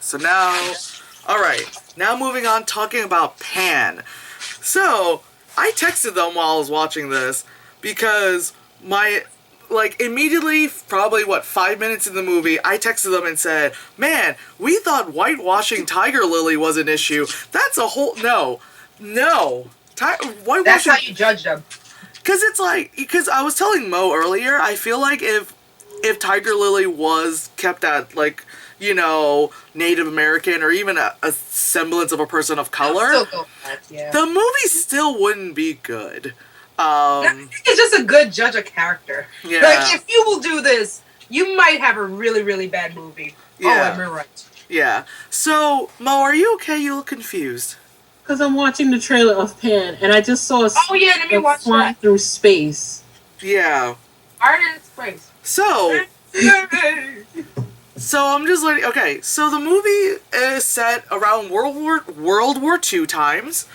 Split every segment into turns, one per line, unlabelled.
So now, alright, now moving on, talking about Pan. So, I texted them while I was watching this because immediately, probably, 5 minutes in the movie, I texted them and said, man, we thought whitewashing Tiger Lily was an issue. That's a whole, no. Whitewashing.
That's how you judge them.
Because I was telling Mo earlier, I feel like if Tiger Lily was kept at, Native American or even a semblance of a person of color, the movie still wouldn't be good.
I think it's just a good judge of character.
Yeah.
Like, if you will do this, you might have a really, really bad movie.
Yeah.
Oh, am I right?
Yeah. So, Mo, are you okay? You look confused.
Because I'm watching the trailer of Pan, and I just saw
let me watch
flying
that.
through space.
Yeah.
Art in space.
So... So I'm just letting. Okay, so the movie is set around World War II times.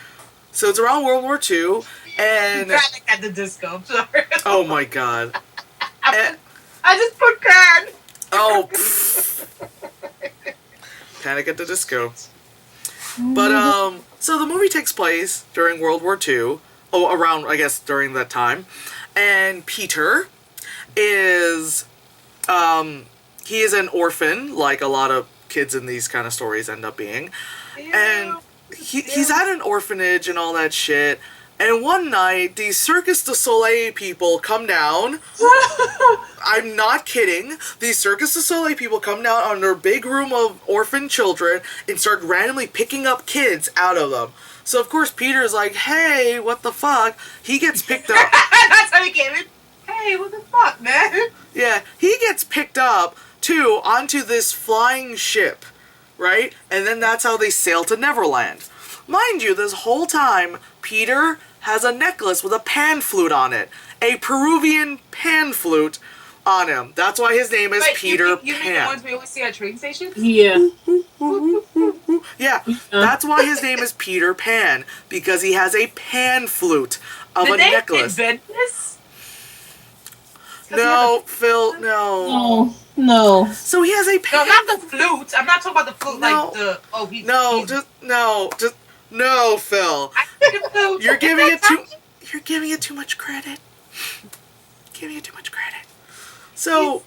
So it's around World War II, and
Panic at the Disco. I'm sorry.
Oh my god.
I just put Pan.
Oh. Panic at the Disco. But so the movie takes place during World War II. Oh, around, I guess, during that time, and Peter is he is an orphan, like a lot of kids in these kind of stories end up being. And he's at an orphanage and all that shit. And one night, these Circus du Soleil people come down. I'm not kidding. These Circus du Soleil people come down on their big room of orphan children and start randomly picking up kids out of them. So, of course, Peter's like, hey, what the fuck? He gets picked up.
That's how he came in. Hey, what the fuck, man?
Yeah, he gets picked up, too, onto this flying ship, right? And then that's how they sail to Neverland. Mind you, this whole time, Peter has a necklace with a pan flute on it. A Peruvian pan flute on him. That's why his name is Peter Pan.
You mean the ones we always see at train stations?
Yeah.
Yeah, that's why his name is Peter Pan. Because he has a pan flute of a necklace.
Did they invent this?
No, Phil, no.
No.
So he has a pan...
No, not the flute. I'm not talking about the flute like the... Oh, he's...
No, Phil. You're giving it too much credit. Giving it too much credit. So...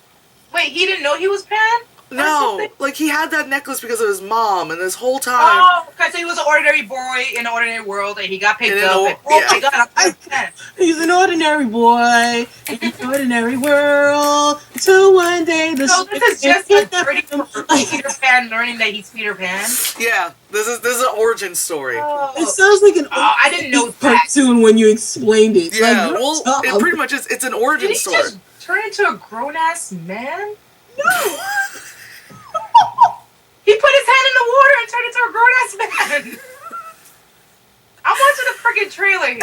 Wait, he didn't know he was Pan?
No, like he had that necklace because of his mom, and this whole time...
Oh, okay, so he was an ordinary boy in an ordinary world, and he got picked up, and my god, I'm Pan.
He's an ordinary boy in an ordinary world, until one day the...
So this is just a dirty Peter Pan learning that he's Peter Pan?
Yeah, this is an origin story.
Oh.
It sounds like an
I didn't know that.
cartoon when you explained it.
Yeah,
like,
well, it pretty much is. It's an origin story.
Did he just turn into a grown-ass man?
No!
He put his hand in the water and turned into a grown-ass man! I'm watching the freaking trailer here.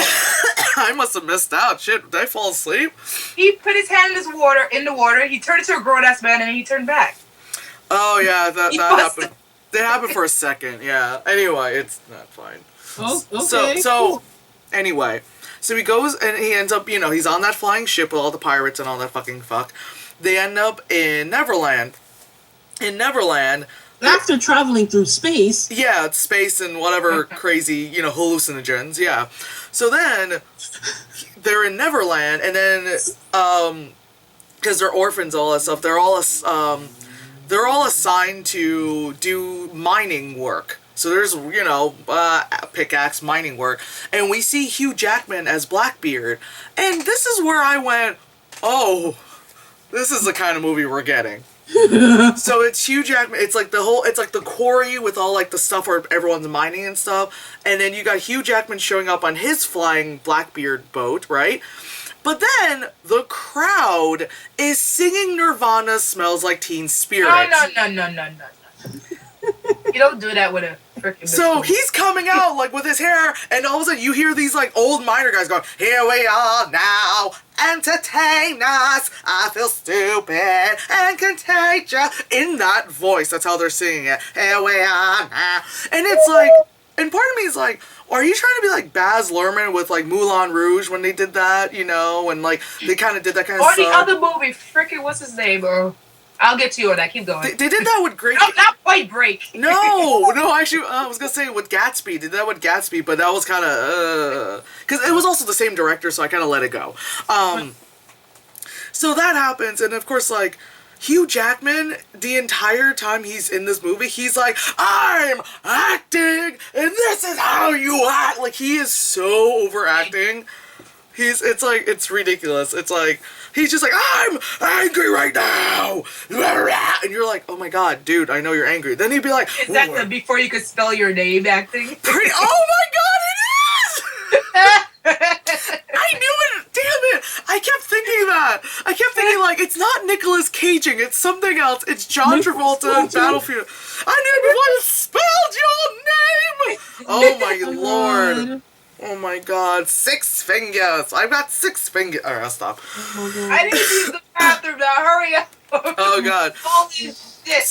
I must have missed out. Shit, did I fall asleep?
He put his hand in the water, he turned into a grown-ass man, and then he turned back.
Oh, yeah, that happened. That happened for a second, yeah. Anyway, it's not fine.
Oh, okay.
So anyway, so he goes and he ends up, he's on that flying ship with all the pirates and all that fucking fuck. They end up in Neverland. In Neverland...
After traveling through space...
Yeah, it's space and whatever crazy, hallucinogens, yeah. So then, they're in Neverland, and then, because they're orphans, all that stuff, they're all assigned to do mining work. So there's, pickaxe mining work. And we see Hugh Jackman as Blackbeard. And this is where I went, oh, this is the kind of movie we're getting. So it's Hugh Jackman, it's like the quarry with all like the stuff where everyone's mining and stuff, and then you got Hugh Jackman showing up on his flying Blackbeard boat, right? But then the crowd is singing Nirvana Smells Like Teen Spirit.
No. You don't do that with a freaking...
So he's coming out like with his hair, and all of a sudden you hear these like old miner guys going, "Here we are now, entertain us, I feel stupid and contagious," in that voice. That's how they're singing it. Here we are now. And it's like, and part of me is like, are you trying to be like Baz Luhrmann with like Moulin Rouge when they did that, and like they kind of did that kind of
or
stuff?
Or the other movie, freaking what's his name, bro? I'll get to you on that. Keep going.
They did that with Great.
No, not Point Break.
No, actually, I was gonna say with Gatsby. Did that with Gatsby, but that was kind of because it was also the same director, so I kind of let it go. So that happens, and of course, like Hugh Jackman, the entire time he's in this movie, he's like, "I'm acting, and this is how you act." Like he is so overacting. It's ridiculous. It's like, he's just like, "I'm angry right now," and you're like, "Oh my god, dude, I know you're angry." Then he'd be like,
Is that the before you could spell your name acting?
Oh my god, it is! I knew it! Damn it! I kept thinking that! I kept thinking, like, it's not Nicolas Caging, it's something else. It's John Travolta in Battlefield. I knew before I spelled your name! Oh my lord. Oh my god. 6 fingers. I've got 6 fingers. Alright, I'll stop.
I need to use the bathroom now. Hurry up.
Oh god.
Holy shit.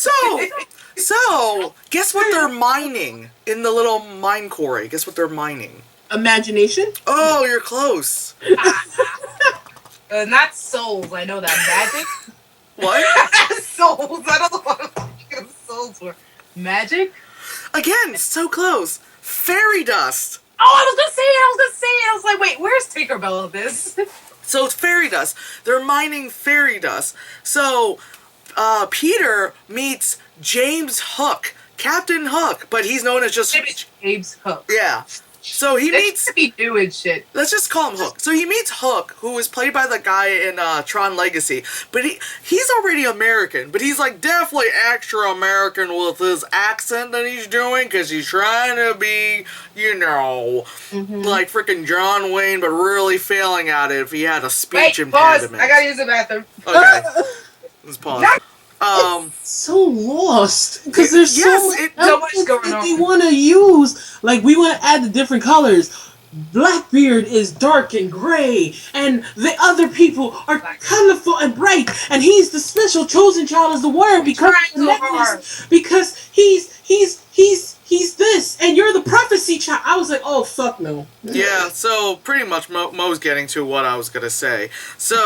So, guess what they're mining in the little mine quarry? Guess what they're mining?
Imagination?
Oh, you're close.
Not souls. I know that. Magic?
What?
Souls. I don't know what I'm thinking of souls were. Magic?
Again, so close. Fairy dust.
Oh, I was gonna say it. I was like, wait, where's Tinkerbell of this?
So it's fairy dust. They're mining fairy dust. So Peter meets James Hook, Captain Hook, but he's known as just
James Hook.
yeah. So he
They
meets.
should be doing shit.
Let's just call him Hook. So he meets Hook, who is played by the guy in Tron Legacy. But he's already American, but he's like definitely extra American with his accent that he's doing, because he's trying to be, like freaking John Wayne, but really failing at it if he had a speech
Wait, pause.
impediment.
I gotta use the bathroom.
Okay. Let's pause.
So lost because there's
Yes,
so much going
that
on.
they want to use. Like we want to add the different colors. Blackbeard is dark and gray, and the other people are colorful and bright, and he's the special chosen child as the warrior because
Trying so hard.
because he's this, and you're the prophecy child. I was like, oh fuck no.
Yeah, so pretty much Mo's getting to what I was gonna say. So,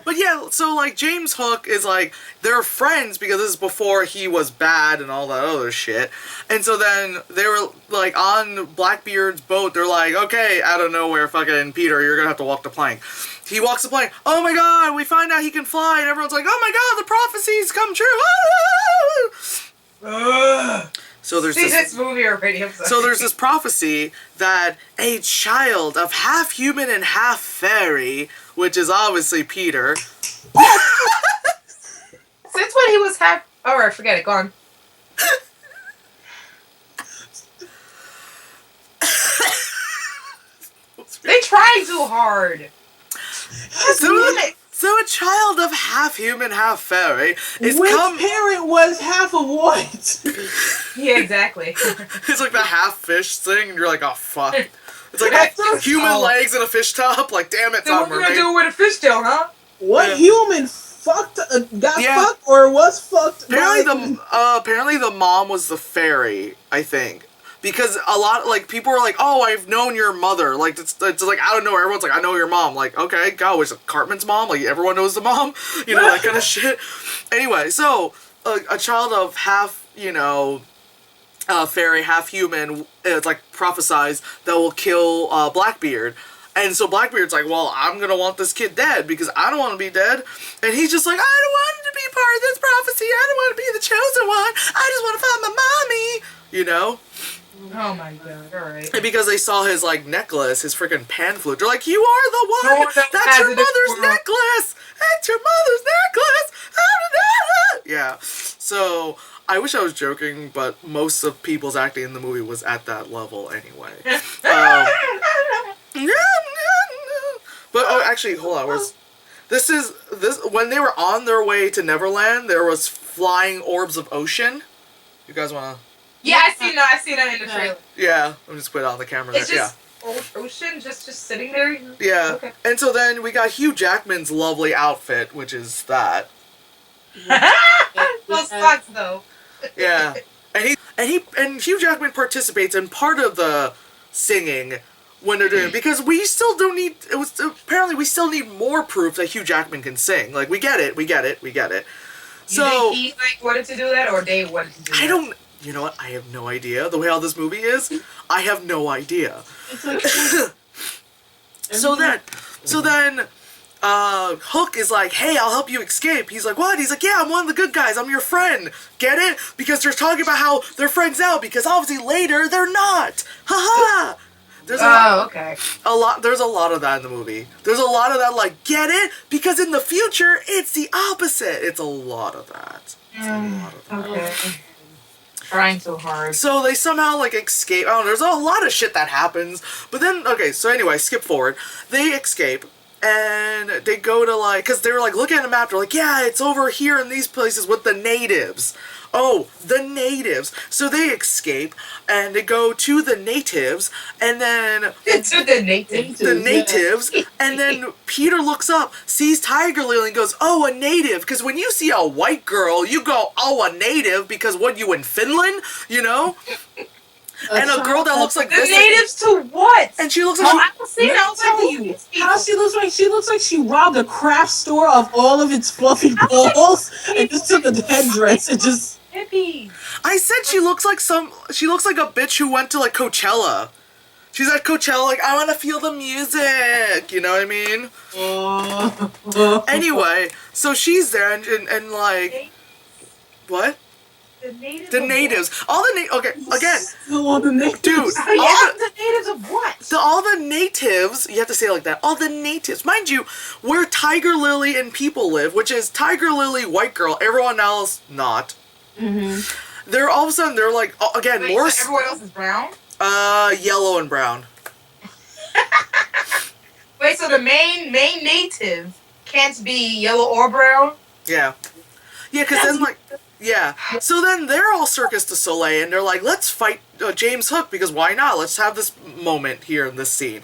but yeah, so like James Hook is like, they're friends because this is before he was bad and all that other shit. And so then they were like on Blackbeard's boat, they're like, okay, out of nowhere, fucking Peter, you're gonna have to walk the plank. He walks the plank, oh my god, we find out he can fly, and everyone's like, oh my god, the prophecies come true. So there's
See
this.
this movie already. I'm sorry.
So there's this prophecy that a child of half human and half fairy, which is obviously Peter.
Since when he was half. Alright, forget it. Go on. They trying too hard.
So a child of half human, half fairy is
Which
come.
parent was half of what?
Yeah, exactly.
It's like the half fish thing, and you're like, oh fuck. It's like human legs and a fish top. Like, damn it,
Then what
Tom
we gonna
Mermaid.
do with a fishtail, huh?
What
Yeah.
human got
Yeah.
fucked or was fucked?
Apparently the mom was the fairy, I think. Because a lot, like, people were like, oh, I've known your mother. Like, it's like, out of nowhere, everyone's like, I know your mom. Like, okay, go, is it Cartman's mom? Like, everyone knows the mom? You know, that kind of shit. Anyway, so, a child of half, fairy, half human, it's like, prophesies that will kill, Blackbeard. And so Blackbeard's like, well, I'm gonna want this kid dead, because I don't want to be dead. And he's just like, I don't want to be part of this prophecy. I don't want to be the chosen one. I just want to find my mommy. You know?
Oh my god, alright.
And because they saw his, like, necklace, his freaking pan flute, they're like, you are the one!
No one
That's
has
your
it in the
mother's
world."
necklace! That's your mother's necklace! Yeah. So, I wish I was joking, but most of people's acting in the movie was at that level anyway. But, oh, actually, hold on. When they were on their way to Neverland, there was flying orbs of ocean. You guys wanna...
Yeah, I seen that in the trailer.
Yeah, I'm just put it on the camera there.
It's just ocean just sitting there.
Yeah.
Okay.
And so then we got Hugh Jackman's lovely outfit, which is that.
Those socks though.
Yeah. And Hugh Jackman participates in part of the singing when they're doing it, because we still don't need. It was apparently we still need more proof that Hugh Jackman can sing. Like we get it.
You think he wanted to do that, or they wanted to do that?
I don't. You know what? I have no idea. The way how this movie is, I have no idea.
It's like
So then, Hook is like, hey, I'll help you escape. He's like, what? He's like, yeah, I'm one of the good guys. I'm your friend. Get it? Because they're talking about how they're friends now, because obviously later they're not. Ha ha!
Okay.
There's a lot of that in the movie. There's a lot of that, like, get it? Because in the future, it's the opposite. It's a lot of that.
Okay. Trying so hard.
So they somehow, like, escape. Oh, there's a lot of shit that happens. But then, okay, so anyway, skip forward. They escape, and they go to, like, because they were, like, looking at a map. They're like, yeah, it's over here in these places with the natives. Oh, the natives. So they escape, and they go to the natives, and then...
To the natives.
The natives, and then Peter looks up, sees Tiger Lily, and goes, oh, a native. Because when you see a white girl, you go, oh, a native, because what, you in Finland? You know? And a girl that looks like
The
this.
natives to what?
And she looks like
I don't see that.
how she looks like? She looks like she robbed a craft store of all of its fluffy balls and just took a headdress and just.
Hippies.
I said she looks like a bitch who went to, like, Coachella. She's at Coachella, like, I want to feel the music. You know what I mean? Anyway, so she's there, and like, what?
The natives.
The natives. All the okay, again,
All the natives.
dude,
The natives of what?
all the natives, you have to say it like that, all the natives, mind you, where Tiger Lily and people live, which is Tiger Lily, white girl, everyone else not. They're all of a sudden, they're like, again,
Wait,
more...
so everyone else is brown?
Yellow and brown.
Wait, so the main native can't be yellow or brown?
Yeah. Yeah, because then, like, yeah. So then they're all Circus du Soleil, and they're like, let's fight James Hook, because why not? Let's have this moment here in this scene.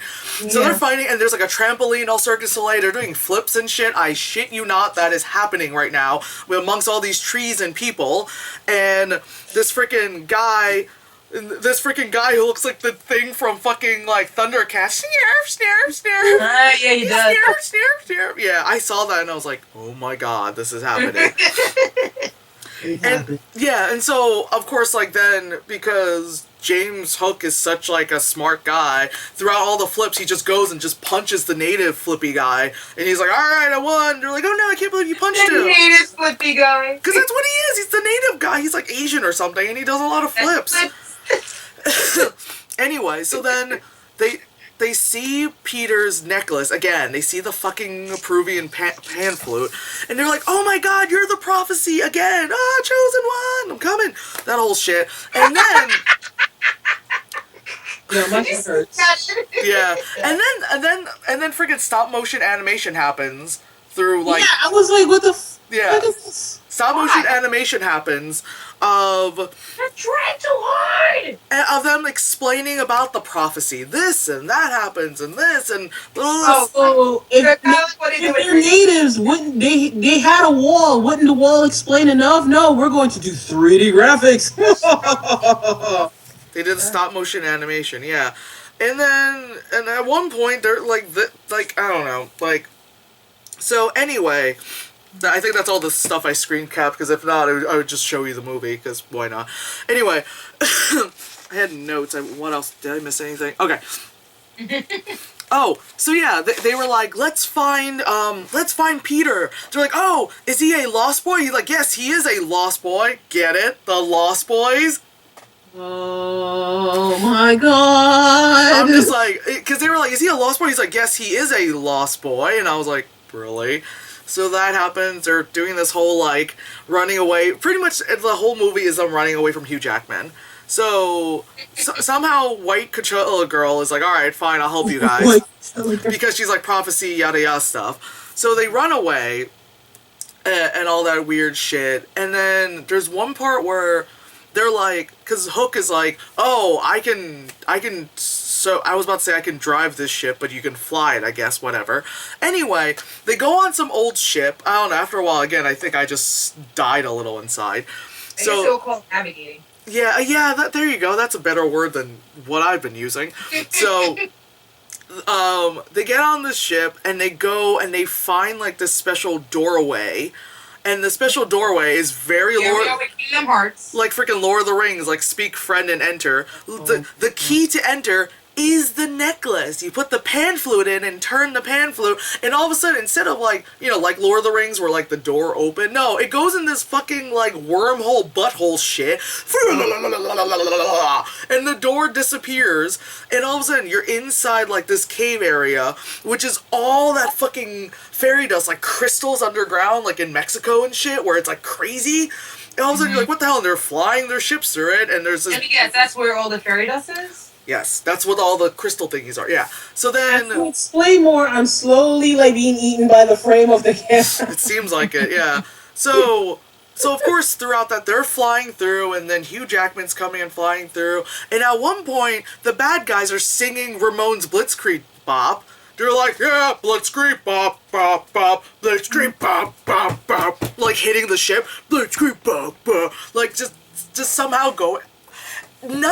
So they're fighting, and there's like a trampoline, all Circus du Soleil. They're doing flips and shit. I shit you not, that is happening right now amongst all these trees and people. And this freaking guy who looks like the thing from fucking, like, Thundercats. Snarf.
Yeah, he does.
Snarf. Yeah, I saw that and I was like, oh my god, this is happening. And yeah, and so of course, like, then because James Hook is such, like, a smart guy, throughout all the flips he just goes and just punches the native flippy guy, and he's like, alright, I won. They're like, oh no, I can't believe you punched
The
him.
native flippy guy.
Because that's what he is. He's the native guy. He's like Asian or something, and he does a lot of flips. Anyway, so then they see Peter's necklace again. They see the fucking Peruvian pan flute, and they're like, "Oh my God, you're the prophecy again! Ah, chosen one, I'm coming!" That whole shit, and then
Yeah, my shit hurts.
yeah, and then freaking stop motion animation happens through, like,
Yeah, I was like, what the
yeah.
fuck is this?
Stop motion animation happens of
They're trying too hard.
them explaining about the prophecy. This and that happens, and this and
So if
They're kinda like what they do
they're
with
natives, wouldn't they had a wall? Wouldn't the wall explain enough? No, we're going to do 3D graphics.
they did stop motion animation, yeah. And at one point they're like, I don't know, like. So anyway, I think that's all the stuff I screen capped, because if not, I would just show you the movie, because why not? Anyway, I had notes. What else? Did I miss anything? Okay. Oh, so yeah, they were like, let's find Peter. They're like, oh, is he a lost boy? He's like, yes, he is a lost boy. Get it? The Lost Boys?
Oh my god.
I'm just like, because they were like, is he a lost boy? He's like, yes, he is a lost boy. And I was like, really? So that happens. They're doing this whole, like, running away. Pretty much the whole movie is them running away from Hugh Jackman. So somehow white Coachella girl is like, alright, fine, I'll help you guys. Because she's like prophecy, yada yada stuff. So they run away and all that weird shit. And then there's one part where they're like, because Hook is like, oh, I can, so I was about to say I can drive this ship, but you can fly it, I guess, whatever. Anyway, they go on some old ship. I don't know, after a while, again, I think I just died a little inside.
I guess it will call navigating.
Yeah, there you go. That's a better word than what I've been using. So they get on the ship and they go and they find like this special doorway, and the special doorway is very
Here we are with Kingdom Hearts.
like freaking Lord of the Rings, like speak friend and enter. The key to enter is the necklace. You put the pan flute in and turn the pan flute, and all of a sudden, instead of like, you know, like Lord of the Rings where like the door open, no, it goes in this fucking like wormhole butthole shit, and the door disappears, and all of a sudden you're inside like this cave area, which is all that fucking fairy dust, like crystals underground, like in Mexico and shit, where it's like crazy. And all of a sudden you're like, what the hell? And they're flying their ships through it, and there's this.
Let me guess, that's where all the fairy dust is?
Yes, that's what all the crystal thingies are. Yeah. So
To
then
explain more, I'm slowly like being eaten by the frame of the camera.
it seems like it. Yeah. So of course throughout that they're flying through, and then Hugh Jackman's coming and flying through, and at one point the bad guys are singing Ramones Blitzkrieg Bop. They're like, yeah, Blitzkrieg Bop Bop Bop, Blitzkrieg Bop Bop Bop, like hitting the ship, Blitzkrieg Bop Bop, like just somehow go. Neither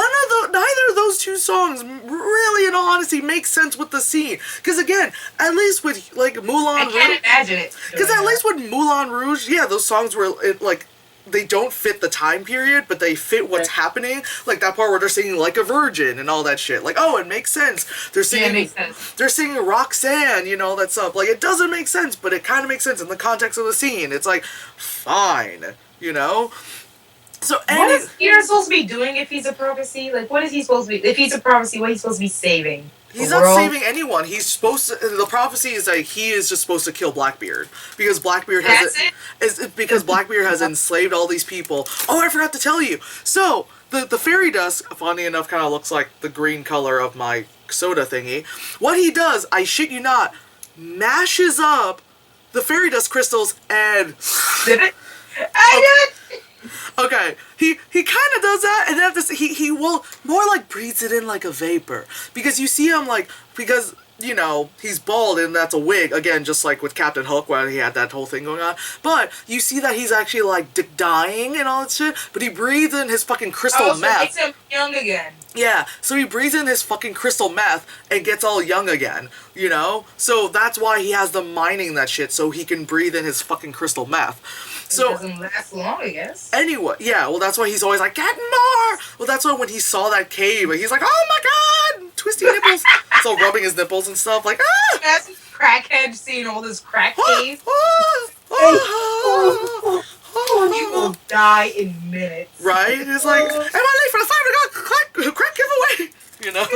of those two songs really, in all honesty, make sense with the scene. Because again, at least with like Moulin
I
Rouge,
can't imagine it.
because at least with Moulin Rouge, yeah, those songs were like they don't fit the time period, but they fit what's happening. Like that part where they're singing "Like a Virgin" and all that shit. Like, oh, it makes sense. They're
Yeah,
singing.
it makes sense.
They're singing Roxanne, you know, that stuff. Like, it doesn't make sense, but it kind of makes sense in the context of the scene. It's like, fine, you know. So
What is Peter supposed to be doing if he's a prophecy? Like, what is he supposed to be? If he's a prophecy, what is he supposed to be saving?
he's
The
not
world?
saving anyone. He's supposed to. The prophecy is that he is just supposed to kill Blackbeard because Blackbeard
That's
because Blackbeard has enslaved all these people. Oh, I forgot to tell you. So the fairy dust, funny enough, kind of looks like the green color of my soda thingy. What he does, I shit you not, mashes up the fairy dust crystals and.
Did it? I did it!
Okay, he kind of does that, and then he will more like breathes it in like a vapor, because you see him like, because you know he's bald and that's a wig again, just like with Captain Hook when he had that whole thing going on. But you see that he's actually like dying and all that shit, but he breathes in his fucking crystal
Oh, so it
meth.
makes him young again.
Yeah, so he breathes in his fucking crystal meth and gets all young again, you know? So that's why he has them mining that shit, so he can breathe in his fucking crystal meth.
It
So
doesn't last long, I guess.
anyway, yeah, well that's why he's always like, get more! Well, that's why when he saw that cave, he's like, oh my god! Twisty nipples! So rubbing his nipples and stuff, like, ah!
That's crackhead seeing all this crack
Ah!
cave.
Ah! Ah!
You will die in minutes.
Right? It's like, am I late for the 5 o'clock crack giveaway? You know?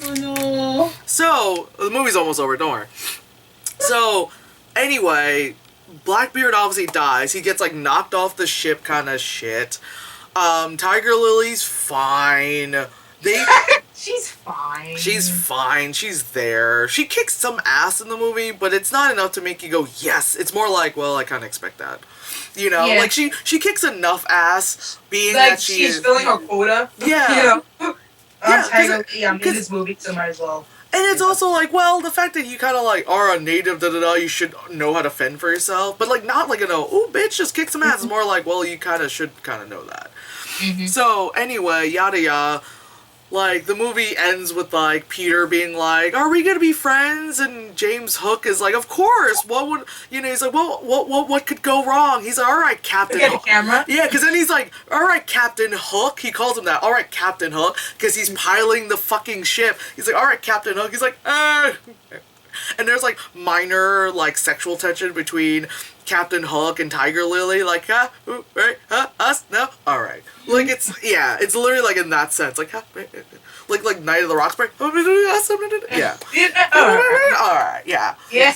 Oh no.
So, the movie's almost over, don't worry. So, anyway, Blackbeard obviously dies. He gets, like, knocked off the ship kind of shit. Tiger Lily's fine.
She's fine.
She's fine. She's there. She kicks some ass in the movie, but it's not enough to make you go, yes. It's more like, well, I kind of expect that. You know?
Yeah.
Like, she kicks enough ass being
like
that she
she's
is...
filling her quota.
Yeah.
You know?
Yeah,
I'm in
'cause-
this movie, so might as well.
And it's also like, well, the fact that you kind of like are a native, you should know how to fend for yourself. But like, not like ooh, bitch, just kick some ass. It's more like, well, you kind of should kind of know that.
Mm-hmm.
So anyway, yada yada. Like, the movie ends with like Peter being like, are we gonna be friends? And James Hook is like, of course. What would, you know, he's like, well, what could go wrong? He's like, all right, Captain
Look at the
Hook.
camera.
Yeah, because then he's like, all right, Captain Hook. He calls him that. All right, Captain Hook. Because he's piling the fucking ship. He's like, all right, Captain Hook. He's like, And there's like minor like sexual tension between Captain Hook and Tiger Lily. Like, ooh, right, us, no, all right. Like it's literally like in that sense. Like, like Night of the Roxbury. Yeah. All right, yeah.
Yeah.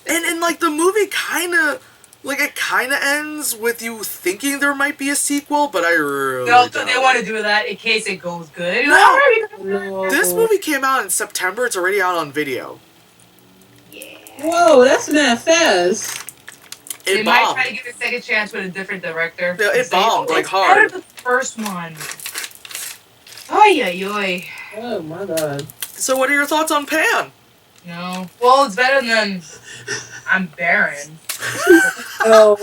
And like the movie kind of, like it kind of ends with you thinking there might be a sequel, but I really
they
don't.
want to do that in case it goes good.
No.
No.
This movie came out in September. It's already out on video.
Yeah.
Whoa, that's mad fast.
It
They might
bombed.
try to give it a second chance with a different director.
Yeah, it
Say,
bombed, like,
it's
hard.
better than the first one. Oy, oy, oy.
Oh my god.
So what are your thoughts on Pan?
No. Well, it's better than I'm barren.
Oh.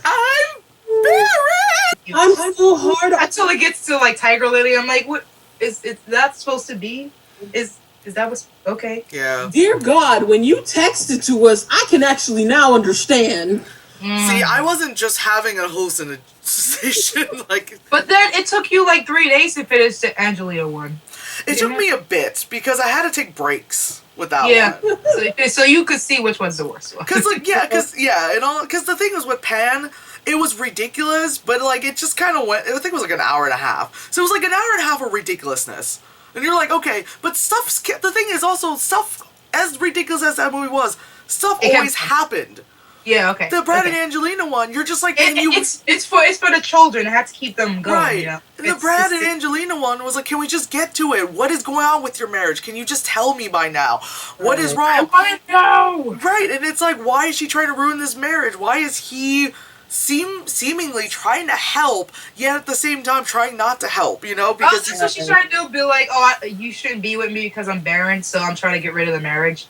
I'm Barry!
I'm so hard.
Until it gets to like Tiger Lily, I'm like, what? Is that supposed to be? Is that what's okay?
Yeah.
Dear God, when you texted to us, I can actually now understand.
See, I wasn't just having a hallucination. Like,
But then it took you like 3 days to finish the Angelina one.
it took me a bit because I had to take breaks with that
Yeah.
one.
So you could see which one's the worst one.
Cause like because the thing was with Pan, it was ridiculous, but like it just kind of went. I think it was like an hour and a half. So it was like an hour and a half of ridiculousness, and you're like, okay, but stuff's. The thing is also stuff as ridiculous as that movie was, stuff
It
always
kept-
happened.
Yeah. Okay.
The Brad
okay.
and Angelina one, you're just like,
It's for the children. I have to keep them going.
right.
You know?
And the Brad and Angelina one was like, can we just get to it? What is going on with your marriage? Can you just tell me by now? What is
I
wrong?
want to know.
Right, and it's like, why is she trying to ruin this marriage? Why is he seemingly trying to help, yet at the same time trying not to help? You know, because
That's what she's trying to do. Be like, you shouldn't be with me because I'm barren, so I'm trying to get rid of the marriage.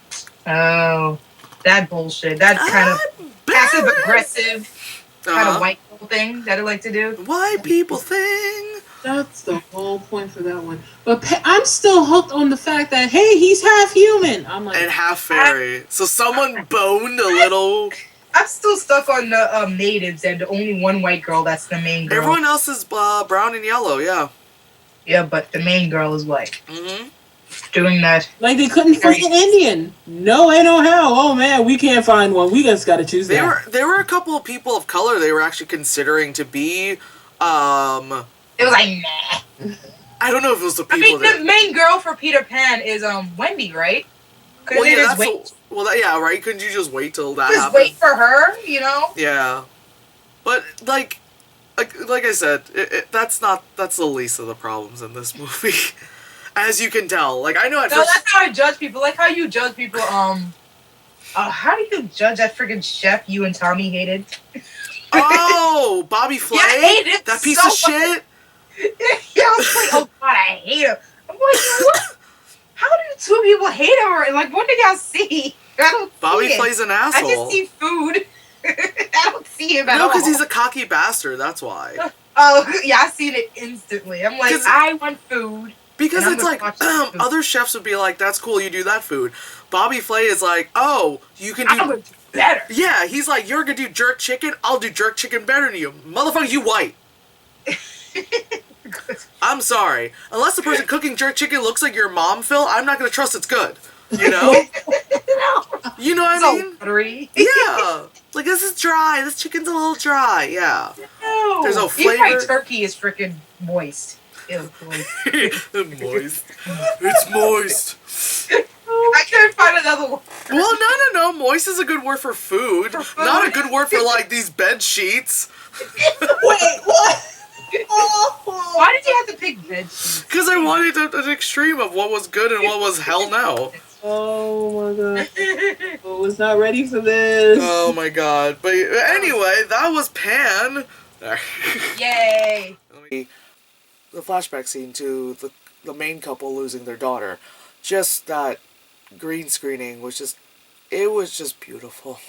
Oh, that bullshit. That kind of passive aggressive kind of white people thing that I like to do.
white people thing.
That's the whole point for that one. But I'm still hooked on the fact that, hey, he's half human. I'm like,
And half fairy. So someone boned a little.
I'm still stuck on the natives and the only one white girl that's the main girl.
Everyone else is brown and yellow. Yeah.
Yeah, but the main girl is white.
Mm-hmm.
Doing that.
like they couldn't find an Indian. No, ain't no hell. Oh man, we can't find one. We just gotta choose that.
There were a couple of people of color they were actually considering to be.
It was like, nah.
I don't know if it was the
I
people
mean, the main girl for Peter Pan is Wendy, right? Couldn't
Well,
they
yeah,
just
that's
wait?
yeah, right. Couldn't you just wait till that
Just
happens?
wait for her, you know?
Yeah, but like I said, that's the least of the problems in this movie, as you can tell. Like I know at
No,
first.
that's how I judge people. Like how you judge people. How do you judge that friggin' chef you and Tommy hated?
Oh, Bobby Flay,
Yeah, I hate it
that piece
so
of shit.
Yeah, I was like, oh god, I hate him. I'm like, what? How do two people hate him? Or, like, what did y'all see? I don't
Bobby
see it.
Flay's an
I
asshole.
just see food. I don't see him at
No,
all.
because he's a cocky bastard. That's why.
Oh, yeah, I seen it instantly. I'm like,
'Cause-
I want food.
Because
And I'm
it's
gonna
like
watch this food.
other chefs would be like, "That's cool, you do that food." Bobby Flay is like, "Oh, you can
I'm
do."
gonna do better.
Yeah, he's like, "You're gonna do jerk chicken. I'll do jerk chicken better than you, motherfucker. You white." I'm sorry. Unless the person cooking jerk chicken looks like your mom, Phil, I'm not gonna trust it's good. You know? You know what I
So
mean?
buttery.
Yeah. Like, this is dry. This chicken's a little dry. Yeah.
No.
There's no
Even my
flavor.
turkey is freaking moist. Ew, moist.
Moist. It's moist.
I couldn't find another one.
Well, no. Moist is a good word for food.
For food?
Not a good word for, like, these bed sheets.
Wait, what? Oh.
Why did you have to pick bed sheets?
Because I wanted an extreme of what was good and what was hell no.
Oh my god. I was not ready for this.
Oh my god. But anyway, that was Pan.
Yay.
The flashback scene to the main couple losing their daughter. Just that green screening was just, it was just beautiful.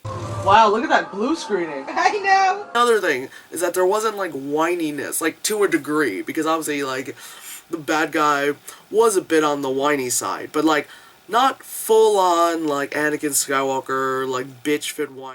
Wow, look at that blue screening.
I know.
Another thing is that there wasn't like whininess, like to a degree, because obviously like the bad guy was a bit on the whiny side, but like not full on like Anakin Skywalker, like bitch fit whine.